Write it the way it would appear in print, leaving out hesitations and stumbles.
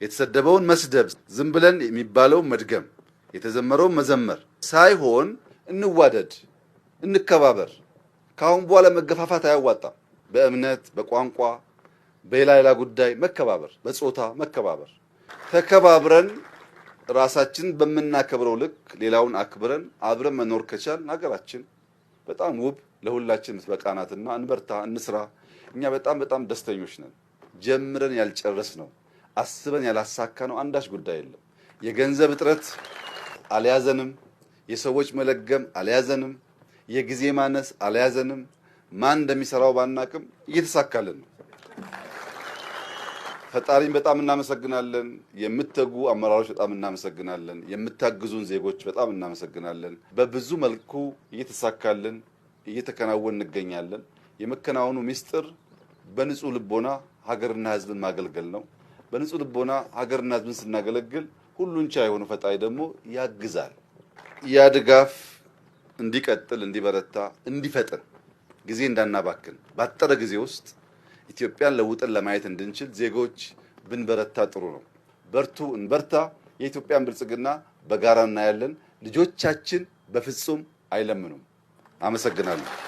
የተሰደበውን መስደብ፣ ዝም ብለን የሚባለው መድገም፣ የተዘመረውን መዘመር ሳይሆን እንዋደድ፣ እንከባበር። ካሁን በኋላ መገፋፋት አያዋጣም። በእምነት፣ በቋንቋ፣ በሌላ ጉዳይ መከባበር፣ በጾታ መከባበር፣ ተከባብረን ራሳችን በመናከብረው ልክ ሌላውን አክብረን አብረን መኖር ከቻልን ሀገራችን በጣም ውብ ለሁላችን ምትበቃናትና እንበርታ፣ እንስራ። እኛ በጣም ደስተኞች ነን። ጀምረን ያልጨረስ ነው አስበን ያላሳካ ነው አንዳች ጉዳይ የለም። የገንዘብ እጥረት አልያዘንም፣ የሰዎች መለገም አልያዘንም፣ የጊዜ ማነስ አልያዘንም። ማን እንደሚሰራው ባናቅም እየተሳካልን ነው። ፈጣሪን በጣም እናመሰግናለን። የምትተጉ አመራሮች በጣም እናመሰግናለን። የምታግዙን ዜጎች በጣም እናመሰግናለን። በብዙ መልኩ እየተሳካልን እየተከናወን እንገኛለን። የመከናወኑ ሚስጥር በንጹህ ልቦና ሀገርና ሕዝብን ማገልገል ነው። በንጹህ ልቦና ሀገርና ሕዝብን ስናገለግል ሁሉን ቻይ የሆነ ፈጣሪ ደግሞ ያግዛል። ያ ድጋፍ እንዲቀጥል፣ እንዲበረታ፣ እንዲፈጥን ጊዜ እንዳናባክን ባጠረ ጊዜ ውስጥ ኢትዮጵያን ለውጠን ለማየት እንድንችል ዜጎች ብንበረታ ጥሩ ነው። በርቱ፣ እንበርታ። የኢትዮጵያን ብልጽግና በጋራ እናያለን። ልጆቻችን በፍጹም አይለምኑም። አመሰግናለሁ።